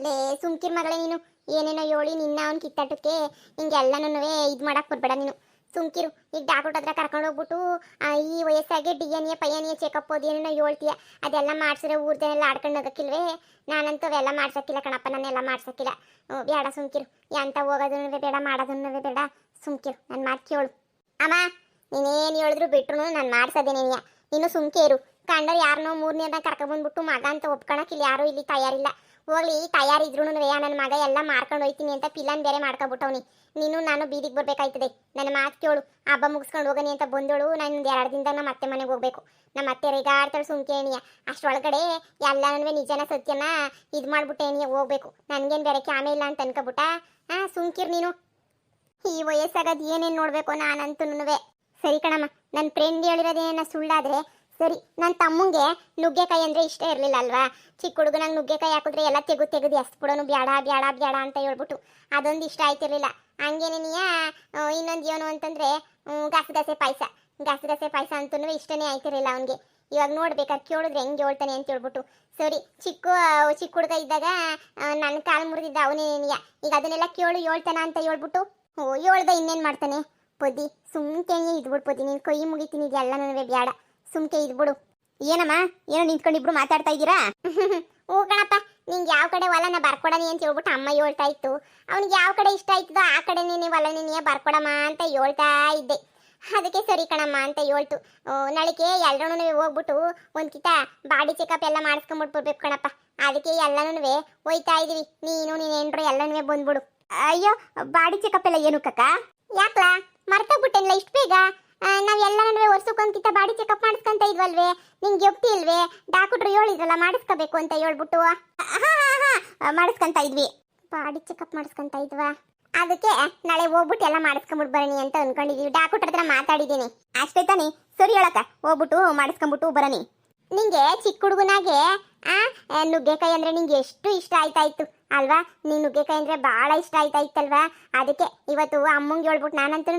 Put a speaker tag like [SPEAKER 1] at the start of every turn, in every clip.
[SPEAKER 1] ಲೇ ಸುಮ್ಕಿರ್ ಮಗಳೇ ನೀನು. ಏನೇನೋ ಹೇಳಿ ನಿನ್ನ ಅವ್ನ ಕಿತ್ತಾಟಕ್ಕೆ ಹಿಂಗೆಲ್ಲನೂ ಇದು ಮಾಡಕ್ ಬರ್ಬೇಡ ನೀನು. ಸುಮ್ಕಿರು. ಈಗ ಡಾಕ್ಟರ್ ಹತ್ರ ಕರ್ಕೊಂಡು ಹೋಗ್ಬಿಟ್ಟು ಈ ವಯಸ್ಸಾಗೆ DNA ಪೈಯನಿಯ ಚೆಕಪ್ ಓದಿ ಏನೇನೋ ಹೇಳ್ತೀಯ. ಅದೆಲ್ಲ ಮಾಡ್ಸಿದ್ರೆ ಊರ್ದೆಲ್ಲ ಆಡ್ಕೊಂಡು ಹೋಗಕ್ಕಿಲ್ವೇ? ನಾನಂತೂ ಅವೆಲ್ಲ ಮಾಡ್ಸಕ್ಕಿಲ್ಲ ಕಣಪ್ಪ, ನಾನೆಲ್ಲ ಮಾಡ್ಸಕ್ಕಿಲ್ಲ. ಬೇಡ ಸುಮ್ಕಿರು. ಎಂತ ಹೋಗೋದನ್ನು ಬೇಡ, ಮಾಡೋದನ್ನು ಬೇಡ. ಸುಮ್ಕಿರು, ನನ್ನ ಮಾತು ಕೇಳು. ಅಮ್ಮ, ನೀನೇನು ಹೇಳಿದ್ರು ಬಿಟ್ರು ನಾನು ಮಾಡ್ಸೋದೇನೇನಿಯ. ನೀನು ಸುಮ್ಕೆ ಇರು. ಕಂಡರು ಯಾರನ್ನೋ ಮೂರನೇದ ಕರ್ಕೊಂಡ್ಬಂದ್ಬಿಟ್ಟು ಮಗ ಅಂತ ಒಪ್ಕೊಳಕ್ಕಿಲ್ಲ ಯಾರು ಇಲ್ಲಿ ತಯಾರಿಲ್ಲ. ಹೋಗ್ಲಿ, ತಯಾರಿದ್ರು ನನ್ನ ಮಗ ಎಲ್ಲ ಮಾರ್ಕೊಂಡು ಹೋಯ್ತೀನಿ ಅಂತ ಪಿಲಾನ್ ಬೇರೆ ಮಾಡ್ಕೊಬಿಟ್ಟವ್ನಿ. ನೀನು ನಾನು ಬೀದಿಗೆ ಬರ್ಬೇಕಾಯ್ತದೆ. ನನ್ನ ಮಾತು ಕೇಳು. ಹಬ್ಬ ಮುಗಿಸ್ಕೊಂಡು ಹೋಗನಿ ಅಂತ ಬಂದೋಳು. ನಾನು 2 ದಿನದಾಗ ನಮ್ಮ ಅತ್ತೆ ಮನೆಗೆ ಹೋಗ್ಬೇಕು. ನಮ್ಮ ಅತ್ತೆ ರೇಗಾಡ್ತಾಳು ಸುಮ್ಕೇಣಿಯ. ಅಷ್ಟೊಳಗಡೆ ಎಲ್ಲನೂ ನಿಜನ ಸತ್ಯನ ಇದು ಮಾಡ್ಬಿಟ್ಟೇನಿಯ ಹೋಗ್ಬೇಕು. ನನಗೇನು ಬೇರೆ ಕ್ಯಾಮೆ ಇಲ್ಲ ಅಂತ ಅನ್ಕೊಬಿಟ್ಟ. ಸುಮ್ಕಿರ್ ನೀನು. ಈ ವಯಸ್ಸಾಗದು ಏನೇನು ನೋಡ್ಬೇಕು ನಾನಂತೂ. ಸರಿ ಕಣಮ್ಮ, ನನ್ನ ಫ್ರೆಂಡ್ ಹೇಳಿರೋದೇನ ಸುಳ್ಳಾದ್ರೆ ಸರಿ. ನನ್ನ ತಮ್ಮಂಗೆ ನುಗ್ಗೆಕಾಯಿ ಅಂದರೆ ಇಷ್ಟ ಇರಲಿಲ್ಲ ಅಲ್ವಾ? ಚಿಕ್ಕ ಹುಡುಗ ನಂಗೆ ನುಗ್ಗೆಕಾಯಿ ಹಾಕಿದ್ರೆ ಎಲ್ಲ ತೆಗೆದು ಎಸ್ಬಿಡೋನು, ಬ್ಯಾಡ ಬ್ಯಾಡ ಬ್ಯಾಡ ಅಂತ ಹೇಳ್ಬಿಟ್ಟು ಅದೊಂದು ಇಷ್ಟ ಆಯ್ತಿರ್ಲಿಲ್ಲ. ಹಂಗೇನೆ ಇನ್ನೊಂದು ಏನು ಅಂತಂದರೆ ಗಸಗಸೆ ಪಾಯಸ. ಗಸಗಸೆ ಪಾಯಸ ಅಂತೂ ಇಷ್ಟನೇ ಆಯ್ತಿರಲಿಲ್ಲ ಅವನಿಗೆ. ಇವಾಗ ನೋಡ್ಬೇಕಾದ್ರೆ ಕೇಳಿದ್ರೆ ಹೆಂಗೆ ಹೇಳ್ತಾನೆ ಅಂತ ಹೇಳ್ಬಿಟ್ಟು. ಸರಿ, ಚಿಕ್ಕ ಹುಡುಗ ಇದ್ದಾಗ ನನ್ನ ಕಾಲು ಮುರಿದಿದ್ದ ಅವನೇನಿಯ. ಈಗ ಅದನ್ನೆಲ್ಲ ಕೇಳು ಹೇಳ್ತಾನ ಅಂತ ಹೇಳ್ಬಿಟ್ಟು ಹೇಳ್ದೆ ಇನ್ನೇನು ಮಾಡ್ತಾನೆ? ಪೊದ್ದಿ ಸುಮ್ಕೆ ಇದ್ಬಿಡು ಪೊದ್ದಿ, ನೀನು ಕೈ ಮುಗಿತೀನಿ. ಇದೆಲ್ಲನೂ ಬೇಡ, ಸುಮ್ಕೆ ಇದ್ಬಿಡು. ಏನಮ್ಮ, ಏನೋ ನಿಂತ್ಕೊಂಡಿಬ್ರು ಮಾತಾಡ್ತಾ ಇದ್ದೀರಾ? ಹ್ಞೂ ಕಣಪ್ಪ, ನಿಂಗೆ ಯಾವ ಕಡೆ ಹೊಲನ ಬರ್ಕೊಡನಿ ಅಂತ ಹೇಳ್ಬಿಟ್ಟು ಅಮ್ಮ ಹೇಳ್ತಾ ಇತ್ತು. ಅವ್ನಿಗೆ ಯಾವ ಕಡೆ ಇಷ್ಟ ಆಯ್ತದೋ ಆ ಕಡೆನೇ ಹೊಲನೇ ಬರ್ಕೊಡಮ್ಮ ಅಂತ ಹೇಳ್ತಾ ಇದ್ದೆ. ಅದಕ್ಕೆ ಸರಿ ಕಣಮ್ಮ ಅಂತ ಹೇಳ್ತು. ನಾಳೆಗೆ ಎಲ್ಲರೂ ಹೋಗ್ಬಿಟ್ಟು ಒಂದ್ಕಿತ ಬಾಡಿ ಚೆಕಪ್ ಎಲ್ಲ ಮಾಡಿಸ್ಕೊಂಬಿಟ್ಟು ಬರ್ಬೇಕು ಕಣಪ್ಪ. ಅದಕ್ಕೆ ಎಲ್ಲನೂ ಹೋಯ್ತಾ ಇದೀವಿ. ನೀನು ನೀನು ಏನ್ರು ಎಲ್ಲನೂ ಬಂದ್ಬಿಡು. ಅಯ್ಯೋ, ಬಾಡಿ ಚೆಕಪ್ ಎಲ್ಲ ಏನು ಕಕ್ಕ? ಯಾಕ್ಲಾ ಮರ್ತೋಗ್ಬಿಟ್ಟೆಲ್ಲ ಇಷ್ಟು ಬೇಗ? ನಾವೆಲ್ಲನೂ ವರ್ಷಕ್ಕೊಂದ್ಕಿತ ಬಾಡಿ ಚೆಕಪ್ ಮಾಡಿಸ್ಕೊಂತ ಇದ್ವಲ್ವೇ? ನಿಂಗೆ ಗೊತ್ತಿ ಇಲ್ವೇ? ಡಾಕ್ಟ್ರು ಹೇಳಿದ್ರಲ್ಲ ಮಾಡಿಸ್ಕೋಬೇಕು ಅಂತ ಹೇಳ್ಬಿಟ್ಟು. ಮಾಡಿಸ್ಕೊಂತ ಇದ್ವಿ. ಬಾಡಿ ಚೆಕಪ್ ಮಾಡಿಸ್ಕೊಂತ ಇದ್ವಾ? ಅದಕ್ಕೆ ನಾಳೆ ಹೋಗ್ಬಿಟ್ಟು ಎಲ್ಲ ಮಾಡಿಸ್ಕೊಂಬಿಟ್ಟು ಬರಣಿ ಅಂತ ಅನ್ಕೊಂಡಿದೀವಿ. ಡಾಕ್ಟರ್ ಹತ್ರ ಮಾತಾಡಿದ್ದೀನಿ. ಅಷ್ಟೇ ತಾನೇ? ಸರಿ ಹೇಳಕ್ಕ, ಹೋಗ್ಬಿಟ್ಟು ಮಾಡಿಸ್ಕೊಂಬಿಟ್ಟು ಬರಣಿ. ನಿಂಗೆ ಚಿಕ್ಕ ಹುಡುಗನಾಗೆ ನುಗ್ಗೆಕಾಯಿ ಅಂದ್ರೆ ನಿಂಗೆ ಎಷ್ಟು ಇಷ್ಟ ಆಯ್ತಾಯ್ತು ಅಲ್ವಾ? ನೀನು ನುಗ್ಗೆಕಾಯಿ ಅಂದ್ರೆ ಭಾಳ ಇಷ್ಟ ಆಯ್ತಾಯ್ತಲ್ವಾ? ಅದಕ್ಕೆ ಇವತ್ತು ಅಮ್ಮಂಗೆ ಹೇಳ್ಬಿಟ್ಟು ನಾನಂತೂ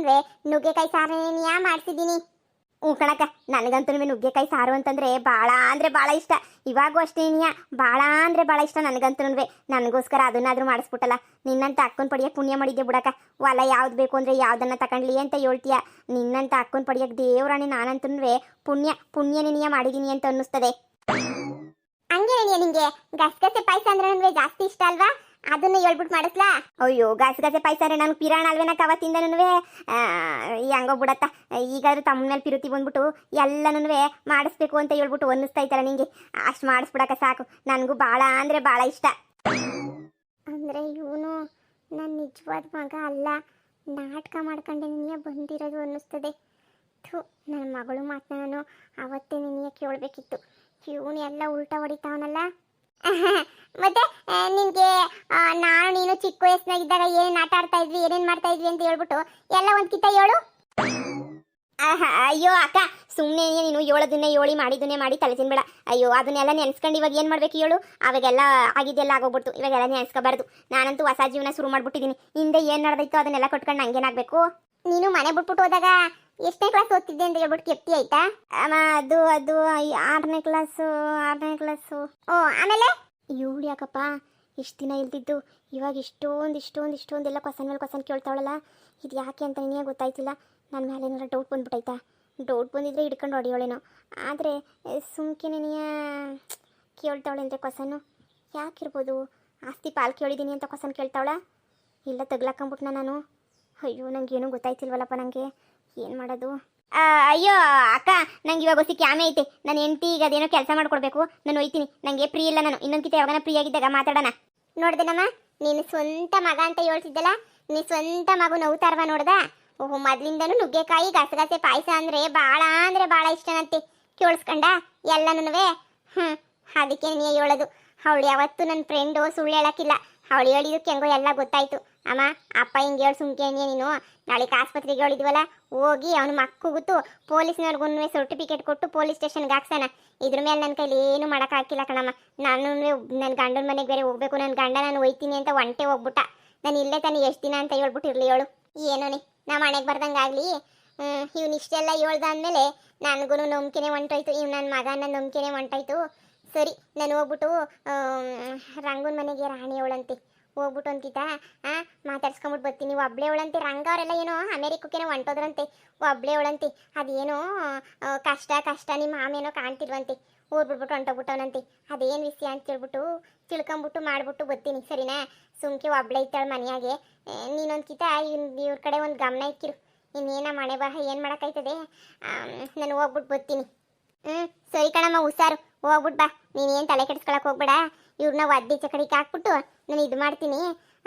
[SPEAKER 1] ನುಗ್ಗೆಕಾಯಿ ಸಾರನೇನಿಯ ಮಾಡ್ತಿದ್ದೀನಿ. ಕಣಕ್ಕ, ನನಗಂತೂ ನುಗ್ಗೆಕಾಯಿ ಸಾರು ಅಂತಂದ್ರೆ ಭಾಳ ಅಂದ್ರೆ ಭಾಳ ಇಷ್ಟ. ಇವಾಗೂ ಅಷ್ಟೇನಿಯ, ಭಾಳ ಅಂದ್ರೆ ಭಾಳ ಇಷ್ಟ ನನಗಂತೂ. ನನಗೋಸ್ಕರ ಅದನ್ನಾದ್ರೂ ಮಾಡಿಸ್ಬಿಟ್ಟಲ್ಲ. ನಿನ್ನಂತ ಅಕ್ಕನ ಪಡಿಯಕ್ಕೆ ಪುಣ್ಯ ಮಾಡಿದ್ದೆ ಬಿಡಕ್ಕ. ಹೊಲ ಯಾವ್ದು ಬೇಕು ಅಂದ್ರೆ ಯಾವ್ದನ್ನ ತಗೊಂಡ್ಲಿ ಅಂತ ಹೇಳ್ತೀಯ. ನಿನ್ನಂತ ಅಕ್ಕನ ಪಡಿಯಕ್ಕೆ ದೇವ್ರಾಣಿ ನಾನಂತೂ ಪುಣ್ಯನೇನಿಯ ಮಾಡಿದೀನಿ ಅಂತ ಅನ್ನಿಸ್ತದೆ. ಹಂಗೇನೇನಿಯ ನಿಂಗೆ ಗಸಗಸೆ ಪಾಯಸ ಅಂದ್ರೆ ಜಾಸ್ತಿ ಇಷ್ಟ ಅಲ್ವಾ? ಅದನ್ನ ಹೇಳ್ಬಿಟ್ಟು ಮಾಡಿಸ್ಲಾ? ಅಯ್ಯೋ, ಗಸಗಸೆ ಪಾಯಸ ಅಂದ್ರೆ ನನಗೆ ಪಿರಾಣ ಅಲ್ವೇನಕ್ಕ ಅವತ್ತಿಂದನೂ. ಹೆಂಗೋ ಬಿಡತ್ತ, ಈಗಾದ್ರೂ ತಮ್ಮ ಮೇಲೆ ಪಿರುತಿ ಬಂದ್ಬಿಟ್ಟು ಎಲ್ಲನೂ ಮಾಡಿಸ್ಬೇಕು ಅಂತ ಹೇಳ್ಬಿಟ್ಟು ಅನ್ನಿಸ್ತಾ ಇತ್ತಲ್ಲ ನಿಂಗೆ. ಅಷ್ಟು ಮಾಡಿಸ್ಬಿಡಕ್ಕ ಸಾಕು. ನನಗೂ ಭಾಳ ಅಂದ್ರೆ ಭಾಳ ಇಷ್ಟ. ಅಂದರೆ ಇವನು ನನ್ನ ನಿಜವಾದ ಮಗ ಅಲ್ಲ, ನಾಟಕ ಮಾಡ್ಕೊಂಡೆ ನಿನಗೆ ಬಂದಿರೋದು ಅನ್ನಿಸ್ತದೆ. ಥೂ, ನನ್ನ ಮಗಳು ಮಾತನ್ನ ನಾನು ಅವತ್ತೇ ನಿನಗೆ ಕೇಳಬೇಕಿತ್ತು. ಇವನು ಎಲ್ಲ ಉಲ್ಟಾ ಹೊಡಿತಾವನಲ್ಲ. ಮತ್ತೆ ನಿನಗೆ ನಾನು ನೀನು ಚಿಕ್ಕ ವಯಸ್ಸಿನಾಗಿದ್ದಾಗ ಏನೇನು ಆಟ ಆಡ್ತಾ ಇದ್ವಿ, ಏನೇನು ಮಾಡ್ತಾ ಇದ್ವಿ ಅಂತ ಹೇಳ್ಬಿಟ್ಟು ಎಲ್ಲ ಒಂದ್ಕಿತ ಹೇಳು. ಅಯ್ಯೋ ಅಕ್ಕ, ಸುಮ್ಮನೆ ನೀನು ಹೇಳೋದನ್ನೇ ಹೇಳಿ ಮಾಡಿದ್ದನ್ನೇ ಮಾಡಿ ತಲೆ ತಿನ್ಬೇಡ. ಅಯ್ಯೋ, ಅದನ್ನೆಲ್ಲ ನೆನೆಸ್ಕೊಂಡು ಇವಾಗ ಏನು ಮಾಡ್ಬೇಕು ಹೇಳು? ಅವಾಗೆಲ್ಲ ಆಗಿದ್ದೆಲ್ಲ ಆಗೋಗ್ಬಿಡ್ತು. ಇವಾಗೆಲ್ಲ ನೆನೆಸ್ಕೋಬಾರ್ದು. ನಾನಂತೂ ಹೊಸ ಜೀವನ ಶುರು ಮಾಡ್ಬಿಟ್ಟಿದ್ದೀನಿ. ಹಿಂದೆ ಏನು ನಡೆದೈತೋ ಅದನ್ನೆಲ್ಲ ಕೊಟ್ಕೊಂಡು ನಂಗೇನಾಗಬೇಕು? ನೀನು ಮನೆ ಬಿಟ್ಬಿಟ್ಟು ಹೋದಾಗ ಎಷ್ಟನೇ ಕ್ಲಾಸ್ ಓದ್ತಿದ್ದೆ ಅಂತ ಹೇಳ್ಬಿಟ್ಟು ಕೆಪ್ತಿ ಆಯ್ತಾ? ಅದು 6ನೇ ಕ್ಲಾಸು. ಓ, ಆಮೇಲೆ ಇವಳು ಯಾಕಪ್ಪ ಇಷ್ಟು ದಿನ ಇಲ್ದಿದ್ದು ಇವಾಗ ಇಷ್ಟೊಂದೆಲ್ಲ ಕ್ವಶನ್ ಮೇಲೆ ಕ್ವಶನ್ ಕೇಳ್ತಾವಳಲ್ಲ. ಇದು ಯಾಕೆ ಅಂತ ನಿನಗೆ ಗೊತ್ತಾಯ್ತಿಲ್ಲ. ನನ್ನ ಮೇಲೆ ಏನಾರ ಡೌಟ್ ಬಂದ್ಬಿಟ್ಟೈತಾ? ಡೌಟ್ ಬಂದಿದ್ರೆ ಹಿಡ್ಕೊಂಡು ಹೊಡಿಯೋಳೇನೋ. ಆದರೆ ಸುಮ್ಕೆ ನೀನಿಯ ಕೇಳ್ತಾವಳೆ ಅಂದರೆ ಕ್ವಶನ್ನು ಯಾಕಿರ್ಬೋದು? ಆಸ್ತಿ ಪಾಲ್ ಕೇಳಿದ್ದೀನಿ ಅಂತ ಕ್ವಶನ್ ಕೇಳ್ತಾವಳ? ಇಲ್ಲ ತಗ್ಲಾಕೊಂಬಿಟ್ನ ನಾನು. ಅಯ್ಯೋ, ನನಗೇನು ಗೊತ್ತಾಯ್ತಿಲ್ವಲ್ಲಪ್ಪ. ನನಗೆ ಏನು ಮಾಡೋದು? ಅಯ್ಯೋ ಅಕ್ಕ, ನಂಗೆ ಇವಾಗ ಹೊಸಿ ಕ್ಯಾಮೆ ಐತೆ. ನನ್ನ ಹೆಂಡತಿ ಈಗ ಅದೇನೋ ಕೆಲಸ ಮಾಡ್ಕೊಡ್ಬೇಕು. ನಾನು ಹೋಯ್ತೀನಿ. ನನಗೆ ಫ್ರೀ ಇಲ್ಲ. ನಾನು ಇನ್ನೊಂದ್ಕಿತ ಯಾವಾಗ ಫ್ರೀ ಆಗಿದ್ದಾಗ ಮಾತಾಡೋಣ. ನೋಡ್ದೇನಮ್ಮ, ನೀನು ಸ್ವಂತ ಮಗ ಅಂತ ಹೇಳ್ತಿದ್ದಲ್ಲ, ನೀನು ಸ್ವಂತ ಮಗು ನವ್ತಾರವ ನೋಡ್ದ? ಓಹೋ, ಮೊದ್ಲಿಂದನೂ ನುಗ್ಗೆಕಾಯಿ ಗಸಗಸೆ ಪಾಯಸ ಅಂದರೆ ಭಾಳ ಇಷ್ಟನಂತೆ. ಕೇಳಿಸ್ಕೊಂಡ ಎಲ್ಲನೂ? ಅದಕ್ಕೆ ನೀ ಹೇಳೋದು. ಅವಳು ಯಾವತ್ತೂ ನನ್ನ ಫ್ರೆಂಡು ಸುಳ್ಳು ಹೇಳೋಕ್ಕಿಲ್ಲ. ಅವಳು ಹೇಳಿದಕ್ಕೆ ಹೆಂಗೋ ಎಲ್ಲ ಗೊತ್ತಾಯ್ತು. ಅಮ್ಮ, ಅಪ್ಪ ಹಿಂಗೆ ಹೇಳಿ ಸುಮ್ಕೆ ನೀನು. ನಾಳೆ ಆಸ್ಪತ್ರೆಗೆ ಹೇಳಿದ್ವಲ್ಲ, ಹೋಗಿ ಅವನು ಮಕ್ಕುಗುತ್ತು ಪೊಲೀಸ್ನವ್ರಿಗೂ ಸರ್ಟಿಫಿಕೇಟ್ ಕೊಟ್ಟು ಪೊಲೀಸ್ ಸ್ಟೇಷನ್ಗೆ ಹಾಕ್ಸೋಣ. ಇದ್ರ ಮೇಲೆ ನನ್ನ ಕೈಲಿ ಏನು ಮಾಡೋಕ್ಕಾಗಿಲ್ಲ ಕಣಮ್ಮ. ನಾನು ನನ್ನ ಗಂಡನ ಮನೆಗೆ ಬೇರೆ ಹೋಗ್ಬೇಕು. ನನ್ನ ಗಂಡ ನಾನು ಹೋಯ್ತೀನಿ ಅಂತ ಒಂಟೆ ಹೋಗ್ಬಿಟ್ಟ. ನಾನು ಇಲ್ಲೇ ತಾನೆ ಎಷ್ಟು ದಿನ ಅಂತ ಹೇಳ್ಬಿಟ್ಟು ಇರಲಿ ಹೇಳು. ಏನೋನಿ ನಮ್ಮ ಮನೆಗೆ ಬರ್ದಂಗೆ ಆಗಲಿ. ಇವ್ನು ಇಷ್ಟೆಲ್ಲ ಹೇಳ್ದಾದ್ಮೇಲೆ ನನಗೂ ನಂಬಿಕೆನೇ ಹೊಂಟೋಯ್ತು. ಇವ್ ನನ್ನ ಮಗನ ನಂಬಿಕೆನೇ ಹೊಂಟೋಯ್ತು. ಸರಿ ನಾನು ಹೋಗ್ಬಿಟ್ಟು ರಂಗನ ಮನೆಗೆ ರಾಣಿ ಅವಳಂತೆ ಹೋಗ್ಬಿಟ್ಟು ಅಂತಿದ್ದ ಮಾತಾಡ್ಸ್ಕೊಂಬಿಟ್ಟು ಬರ್ತೀನಿ. ಒಬ್ಳೆ ಅವಳಂತೆ, ರಂಗ ಅವರೆಲ್ಲ ಏನೋ ಅಮೇರಿಕಕ್ಕೇನೋ ಹೊಂಟೋದ್ರಂತೆ. ಒಬ್ಳೆ ಅವಳಂತೆ, ಅದೇನೋ ಕಷ್ಟ ಕಷ್ಟ ನಿಮ್ಮ ಮಾಮೇನೋ ಕಾಣ್ತಿಲ್ವಂತೆ, ಊರ್ಬಿಟ್ಬಿಟ್ಟು ಹೊಂಟೋಗ್ಬಿಟ್ಟವನಂತೆ. ಅದೇನು ವಿಷಯ ಅಂತ ಹೇಳ್ಬಿಟ್ಟು ತಿಳ್ಕೊಂಬಿಟ್ಟು ಮಾಡ್ಬಿಟ್ಟು ಬರ್ತೀನಿ, ಸರಿನಾ? ಸುಮ್ಕೆ ಒಬ್ಳೆ ಇದ್ದಾಳೆ ಮನೆಯಾಗೆ. ನೀನೊಂದ್ಕಿತ ಇವ್ರ ಕಡೆ ಒಂದು ಗಮನ ಇಕ್ಕಿರು. ಇನ್ನೇನ ಮನೆ ಬರಹ ಏನು ಮಾಡೋಕ್ಕಾಯ್ತದೆ. ನಾನು ಹೋಗ್ಬಿಟ್ಟು ಬರ್ತೀನಿ. ಸರಿ ಕಣಮ್ಮ, ಹುಷಾರು, ಹೋಗ್ಬಿಟ್ಟು ಬಾ. ನೀನೇನು ತಲೆ ಕೆಡಿಸ್ಕೊಳಕ್ಕೆ ಹೋಗ್ಬೇಡ. ಇವ್ರನ್ನ ಒದ್ದೀಚೆ ಕಡೆಗೆ ಹಾಕ್ಬಿಟ್ಟು ನಾನು ಇದು ಮಾಡ್ತೀನಿ.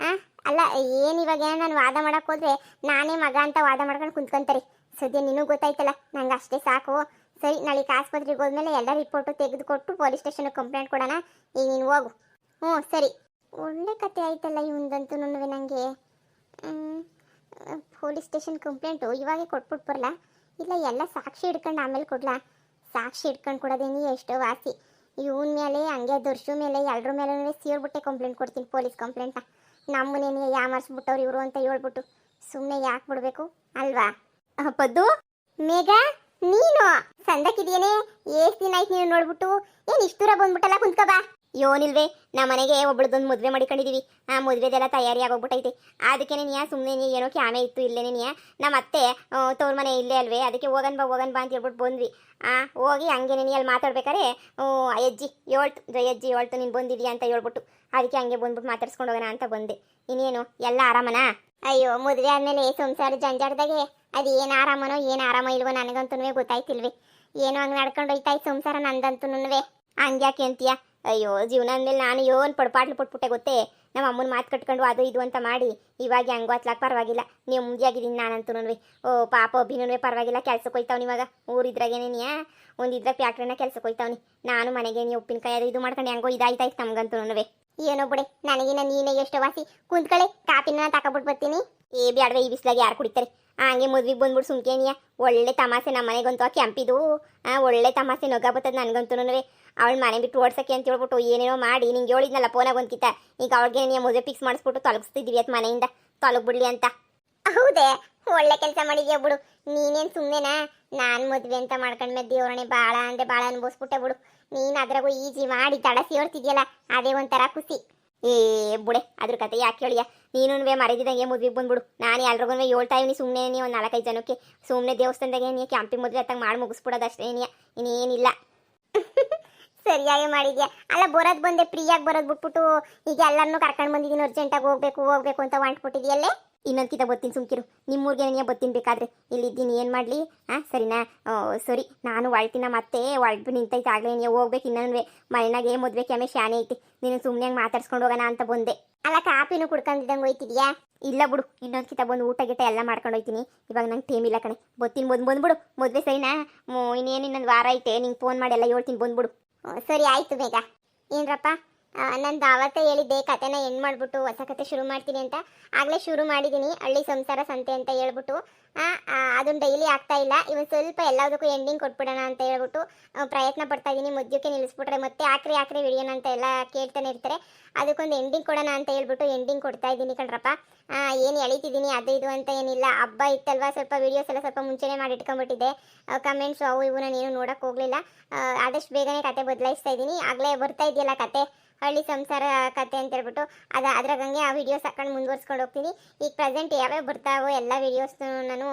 [SPEAKER 1] ಅಲ್ಲ ಏನು ಇವಾಗ ನಾನು ವಾದ ಮಾಡಕ್ಕೆ ಹೋದ್ರೆ ನಾನೇ ಮಗ ಅಂತ ವಾದ ಮಾಡ್ಕೊಂಡು ಕುಂತ್ಕೊಂತಾರೆ. ಸದ್ಯ ನಿನಗೂ ಗೊತ್ತಾಯ್ತಲ್ಲ, ನಂಗೆ ಅಷ್ಟೇ ಸಾಕು. ಸರಿ, ನಾಳೆಗೆ ಆಸ್ಪತ್ರೆಗೆ ಹೋದ್ಮೇಲೆ ಎಲ್ಲ ರಿಪೋರ್ಟು ತೆಗೆದುಕೊಟ್ಟು ಪೊಲೀಸ್ ಸ್ಟೇಷನ್ಗೆ ಕಂಪ್ಲೇಂಟ್ ಕೊಡೋಣ. ಈಗ ನೀನು ಹೋಗು. ಸರಿ. ಒಳ್ಳೆ ಕತೆ ಆಯ್ತಲ್ಲ ಇವಂದಂತೂ ನನಗೆ. ಪೊಲೀಸ್ ಸ್ಟೇಷನ್ ಕಂಪ್ಲೇಂಟು ಇವಾಗೆ ಕೊಟ್ಬಿಟ್ಟು ಬರಲ್ಲ, ಇಲ್ಲ ಎಲ್ಲ ಸಾಕ್ಷಿ ಹಿಡ್ಕೊಂಡು ಆಮೇಲೆ ಕೊಡ್ಲಾ? ಸಾಕ್ಷಿ ಹಿಡ್ಕೊಂಡು ಕೊಡೋದೇನಿ ಎಷ್ಟೋ ವಾಸಿ. ಇವನ ಮೇಲೆ ಹಂಗೆ ದರ್ಶು ಮೇಲೆ ಎಲ್ಲರ ಮೇಲೂ ಸೇರ್ಬಿಟ್ಟೆ ಕಂಪ್ಲೇಂಟ್ ಕೊಡ್ತೀನಿ, ಪೊಲೀಸ್ ಕಂಪ್ಲೇಂಟ್ನ. ನಮ್ಮನೇನೆ ಯಾಮರ್ಸ್ಬಿಟ್ಟವ್ರು ಇವರು ಅಂತ ಹೇಳ್ಬಿಟ್ಟು ಸುಮ್ಮನೆ ಯಾಕೆ ಬಿಡಬೇಕು ಅಲ್ವಾ? ಪದ್ದು, ಮೇಘ, ನೀನು ಸಂದಕ್ಕಿದೆಯೇನೆ? ಎಷ್ಟು ದಿನ ಆಯ್ತು ನೀನು ನೋಡ್ಬಿಟ್ಟು? ಏನು ಇಷ್ಟು ದೂರ ಬಂದ್ಬಿಟ್ಟಲ್ಲ, ಕುಂತ್ಕ ಬಾ. ಯೋನಿಲ್ವೇ, ನಮ್ಮ ಮನೆಗೆ ಒಬ್ಳದೊಂದು ಮದುವೆ ಮಾಡಿಕೊಂಡಿದ್ದೀವಿ. ಆ ಮದುವೆದೆಲ್ಲ ತಯಾರಿ ಆಗೋಗ್ಬಿಟ್ಟೈತೆ. ಅದಕ್ಕೆ ನೀ ಸುಮ್ಮನೆ ಏನೋ ಕ್ಯಾಮೆ ಇತ್ತು ಇಲ್ಲೇನೆ ನೀ ನಮ್ಮ ಅತ್ತೆ ತವ್ರ ಮನೆ ಇಲ್ಲೇ ಅಲ್ವೇ, ಅದಕ್ಕೆ ಹೋಗನ್ ಬಾ ಅಂತ ಹೇಳ್ಬಿಟ್ಟು ಬಂದ್ವಿ. ಹೋಗಿ ಹಂಗೆ ನೀ ಅಲ್ಲಿ ಮಾತಾಡ್ಬೇಕಾರೆ ಅಜ್ಜಿ ಹೇಳ್ತು ನೀನು ಬಂದಿದ್ಯಾ ಅಂತ ಹೇಳ್ಬಿಟ್ಟು, ಅದಕ್ಕೆ ಹಂಗೆ ಬಂದ್ಬಿಟ್ಟು ಮಾತಾಡ್ಸ್ಕೊಂಡು ಹೋಗೋಣ ಅಂತ ಬಂದೆ. ಇನ್ನೇನು ಎಲ್ಲ ಆರಾಮನಾ? ಅಯ್ಯೋ, ಮದುವೆ ಆದಮೇಲೆ ಸಂಸಾರ ಜಂಜಾಟದಾಗೆ ಅದು ಏನು ಆರಾಮನೋ ಏನು ಆರಾಮ ಇಲ್ವೋ ನನಗಂತೂ ಗೊತ್ತಾಯ್ತಿಲ್ವೇ. ಏನೋ ಹಂಗೆ ನಡ್ಕೊಂಡು ಹೋಯ್ತಾಯ್ತು ಸಂಸಾರ ನಂದಂತೂ. ಹಂಗ್ಯಾಕೆ ಅಂತೀಯ? ಅಯ್ಯೋ, ಜೀವನ ಅಂದಮೇಲೆ ನಾನು ಯೋನ್ ಪಡ್ಪಾಟ್ಲು ಪಟ್ಬಿಟ್ಟೆ ಗೊತ್ತೇ. ನಮ್ಮ ಅಮ್ಮನ ಮಾತು ಕಟ್ಕೊಂಡು ಅದು ಇದು ಅಂತ ಮಾಡಿ ಇವಾಗ ಹೆಂಗೋ ಹತ್ಲಾಕ್ ಪರವಾಗಿಲ್ಲ, ನೀವು ಮುಂದಿಯಾಗಿದ್ದೀನಿ ನಾನಂತೂ. ಪಾಪ ಅಭಿನೂ ಪರವಾಗಿಲ್ಲ, ಕೆಲ್ಸಕ್ಕೆ ಹೋಯ್ತಾವ್ನಿ ಇವಾಗ. ಊರಿದ್ರಾಗೇನೇನಿಯಾ ಒಂದಿದ್ರಾಗ ಫ್ಯಾಕ್ಟ್ರಿನ ಕೆಲ್ಸಕ್ಕೆ ಹೋಯ್ತಾವ್ನಿ. ನಾನು ಮನೆಗೆ ನೀವು ಉಪ್ಪಿನಕಾಯಿ ಅದು ಇದು ಮಾಡ್ಕೊಂಡು ಹೆಂಗೋ ಇದಾಯ್ತಾಯ್ತು ನಮ್ಗಂತೂ. ಏನೋ ಬಿಡೆ, ನನಗಿನ ನೀನೇ ಎಷ್ಟು ವಾಸಿ. ಕುಂತ್ಕಳೆ, ಕಾಪಿನ ತಗೊಬಿಟ್ಟು ಬರ್ತೀನಿ. ಬ್ಯಾಡ್ವೆ, ಈ ಬಿಸ್ಲಾಗ ಯಾರು ಕುಡಿತಾರೆ? ಹಂಗೆ ಮದ್ವಿಗೆ ಬಂದ್ಬಿಟ್ಟು ಸುಮ್ಕೇನಿಯ ಒಳ್ಳೆ ತಮಾಸೆ. ನಮ್ಮ ಮನೆಗಂತೂ ಕೆಂಪಿದು ಒಳ್ಳೆ ತಮಾಸೆ ನೊಗ ಬರ್ತದೆ ನನಗಂತೂ. ಅವಳು ಮನೆ ಬಿಟ್ಟು ಓಡ್ಸಕ್ಕೆ ಅಂತ ಹೇಳ್ಬಿಟ್ಟು ಏನೇನೋ ಮಾಡಿ ನಿಂಗೆ ಹೇಳಿದ್ನಲ್ಲ ಫೋನಾಗ ಒಂದ್ಕಿತ. ಈಗ ಅವಳಿಗೆ ನೀವು ಮದುವೆ ಫಿಕ್ಸ್ ಮಾಡಿಸ್ಬಿಟ್ಟು ತೊಲಗಿಸ್ತಿದ್ದೀವಿ ಅತ್ ಮನೆಯಿಂದ, ತೊಲಗ್ಬಿಡ್ಲಿ ಅಂತ. ಹೌದೇ, ಒಳ್ಳೆ ಕೆಲಸ ಮಾಡಿದ್ಯಾ ಬಿಡು. ನೀನೇನು ಸುಮ್ಮನೆನಾ? ನಾನು ಮದುವೆ ಅಂತ ಮಾಡ್ಕೊಂಡ್ಮೇಲೆ ದೇವ್ರಣೆ ಭಾಳ ಅಂದರೆ ಭಾಳ ಅನ್ಭವಿಸ್ಬಿಟ್ಟೆ ಬಿಡು. ನೀನು ಅದ್ರಾಗೂ ಈಜಿ ಮಾಡಿ ತಡಸಿ ಹೇಳ್ತಿದ್ಯಲ್ಲ, ಅದೇ ಒಂಥರ ಖುಷಿ. ಬುಡೆ, ಅದ್ರ ಕತೆ ಯಾಕೆ ಹೇಳಿಯ? ನೀನು ಮರಿದಿದಂಗೆ ಮದುವೆಗೆ ಬಂದ್ಬಿಡು. ನಾನು ಎಲ್ರಿಗೂ ಹೇಳ್ತಾ ಇವ್ನಿ, ಸುಮ್ಮನೆ ನೀ ಒಂದು 4-5 ಜನಕ್ಕೆ ಸುಮ್ಮನೆ ದೇವಸ್ಥಾನದಾಗೆ ನೀ ಕ್ಯಾಂಪಿಂಗ್ ಮದುವೆ ಹತ್ತಂಗೆ ಮಾಡಿ ಮುಗಿಸ್ಬಿಡೋದು ಅಷ್ಟೇ. ಇನ್ನೇನಿಲ್ಲ. ಸರಿಯಾಗಿ ಮಾಡಿದ್ಯಾ. ಅಲ್ಲ, ಬರೋದು ಬಂದೆ, ಫ್ರೀಯಾಗಿ ಬರೋದು ಬಿಟ್ಬಿಟ್ಟು ಈಗ ಎಲ್ಲರನ್ನೂ ಕರ್ಕೊಂಡು ಬಂದಿದ್ದೀನಿ. ಅರ್ಜೆಂಟಾಗಿ ಹೋಗ್ಬೇಕು ಅಂತ ಹೊಂಟ್ಬಿಟ್ಟಿದ್ಯಲ್ಲೇ. ಇನ್ನೊಂದ್ಕಿತ ಬರ್ತೀನಿ, ಸುಮ್ಕಿರು. ನಿಮ್ಮೂರಿಗೆ ನೀನು ಬರ್ತೀನಿ ಬೇಕಾದ್ರೆ. ಇಲ್ಲಿದ್ದೀನಿ, ಏನು ಮಾಡಲಿ? ಸರಿನಾ? ಸರಿ, ನಾನು ಒಳ್ತಿನ ಮತ್ತೆ ಒಳ್ಬಿಟ್ಟು ನಿಂತೈತೆ ಆಗಲೇ. ನೀವು ಹೋಗ್ಬೇಕು ಇನ್ನೊಂದು ಮನೆಯಾಗೆ ಮದುವೆ ಕ್ಯಾಮೆ ಶಾನೆ ಐತಿ. ನೀನು ಸುಮ್ಮನೆ ಮಾತಾಡ್ಸ್ಕೊಂಡು ಹೋಗೋಣ ಅಂತ ಬಂದೆ. ಅಲ್ಲ, ಕಾಪಿನೂ ಕುಡ್ಕೊಂಡಿದ್ದಂಗೆ ಹೋಯ್ತಿದ್ಯಾ? ಇಲ್ಲ ಬಿಡು, ಇನ್ನೊಂದ್ಕಿತ ಬಂದು ಊಟ ಗಿಟ ಎಲ್ಲ ಮಾಡ್ಕೊಂಡು ಹೋಯ್ತೀನಿ. ಇವಾಗ ನಂಗೆ ಟೈಮ್ ಇಲ್ಲ ಕಣೆ, ಬರ್ತೀನಿ. ಬಂದ್ಬಿಡು ಮದುವೆ, ಸರಿನಾ? ಇನ್ನೇನು ಇನ್ನೊಂದು ವಾರ ಐತೆ, ನಿಂಗೆ ಫೋನ್ ಮಾಡಿ ಎಲ್ಲ ಹೇಳ್ತೀನಿ, ಬಂದ್ಬಿಡು. ಸರಿ ಆಯಿತು ಮೇಘ. ಏನರಪ್ಪ, ನಂದು ಆವತ್ತೇ ಹೇಳಿದ್ದೆ ಕತೆನ ಹೆಣ್ಣು ಮಾಡಿಬಿಟ್ಟು ಹೊಸ ಕತೆ ಶುರು ಮಾಡ್ತೀನಿ ಅಂತ. ಆಗಲೇ ಶುರು ಮಾಡಿದ್ದೀನಿ, ಹಳ್ಳಿ ಸಂಸಾರ ಸಂತೆ ಅಂತ ಹೇಳ್ಬಿಟ್ಟು. ಅದನ್ನು ಡೈಲಿ ಆಗ್ತಾ ಇಲ್ಲ. ಇವತ್ತು ಸ್ವಲ್ಪ ಎಲ್ಲದಕ್ಕೂ ಎಂಡಿಂಗ್ ಕೊಟ್ಬಿಡೋಣ ಅಂತ ಹೇಳ್ಬಿಟ್ಟು ಪ್ರಯತ್ನ ಪಡ್ತಾ ಇದ್ದೀನಿ. ಮಧ್ಯಕ್ಕೆ ನಿಲ್ಲಿಸ್ಬಿಟ್ರೆ ಮತ್ತೆ ಹಾಕ್ರಿ ವಿಡಿಯೋನ ಅಂತ ಎಲ್ಲ ಕೇಳ್ತಾನೆ ಇರ್ತಾರೆ. ಅದಕ್ಕೊಂದು ಎಂಡಿಂಗ್ ಕೊಡೋಣ ಅಂತ ಹೇಳ್ಬಿಟ್ಟು ಎಂಡಿಂಗ್ ಕೊಡ್ತಾ ಇದ್ದೀನಿ ಕಣ್ರಪ್ಪ. ಏನು ಎಳಿತಿದ್ದೀನಿ ಅದು ಇದು ಅಂತ ಏನಿಲ್ಲ. ಹಬ್ಬ ಇತ್ತಲ್ವ, ಸ್ವಲ್ಪ ವೀಡಿಯೋಸ್ ಎಲ್ಲ ಸ್ವಲ್ಪ ಮುಂಚೆನೇ ಮಾಡಿ ಇಟ್ಕೊಂಡ್ಬಿಟ್ಟಿದ್ದೆ. ಕಮೆಂಟ್ಸು ಅವು ಇವು ನಾನೇನು ನೋಡೋಕೆ ಹೋಗಲಿಲ್ಲ. ಆದಷ್ಟು ಬೇಗನೆ ಕತೆ ಬದಲಾಯಿಸ್ತಾ ಇದ್ದೀನಿ. ಆಗಲೇ ಬರ್ತಾ ಇದೆಯಲ್ಲ ಕತೆ, ಹಳ್ಳಿ ಸಂಸಾರ ಕತೆ ಅಂತ ಹೇಳ್ಬಿಟ್ಟು, ಅದ್ರಾಗಂಗೆ ಆ ವಿಡಿಯೋಸ್ ಹಾಕೊಂಡು ಮುಂದುವರ್ಸ್ಕೊಂಡು ಹೋಗ್ತೀನಿ. ಈಗ ಪ್ರೆಸೆಂಟ್ ಯಾವ್ಯಾವ ಬರ್ತಾವೋ ಎಲ್ಲ ವೀಡಿಯೋಸ್ ನಾನು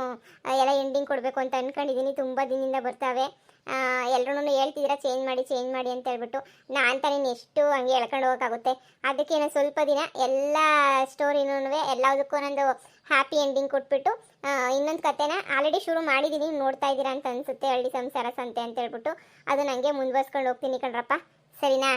[SPEAKER 1] ಎಲ್ಲ ಎಂಡಿಂಗ್ ಕೊಡಬೇಕು ಅಂತ ಅಂದ್ಕೊಂಡಿದ್ದೀನಿ. ತುಂಬ ದಿನದಿಂದ ಬರ್ತಾವೆ. ಎಲ್ಲರೂ ಹೇಳ್ತಿದ್ದೀರಾ ಚೇಂಜ್ ಮಾಡಿ ಅಂತ ಹೇಳ್ಬಿಟ್ಟು. ನಾನು ತಾನೇ ಎಷ್ಟು ಹಂಗೆ ಹೇಳ್ಕೊಂಡು ಹೋಗೋಕ್ಕಾಗುತ್ತೆ? ಅದಕ್ಕೆ ನಾನು ಸ್ವಲ್ಪ ದಿನ ಎಲ್ಲ ಸ್ಟೋರಿನೂ ಎಲ್ಲದಕ್ಕೂ ನಂದು ಹ್ಯಾಪಿ ಎಂಡಿಂಗ್ ಕೊಟ್ಬಿಟ್ಟು ಇನ್ನೊಂದು ಕತೆನ ಆಲ್ರೆಡಿ ಶುರು ಮಾಡಿದ್ದೀನಿ, ನೋಡ್ತಾ ಇದ್ದೀರಾ ಅಂತ ಅನಿಸುತ್ತೆ. ಹಳ್ಳಿ ಸಂಸಾರ ಸಂತೆ ಅಂತ ಹೇಳ್ಬಿಟ್ಟು ಅದು ನನಗೆ ಮುಂದುವರ್ಸ್ಕೊಂಡು ಹೋಗ್ತೀನಿ ಕಣ್ರಪ್ಪ, ಸರಿನಾ?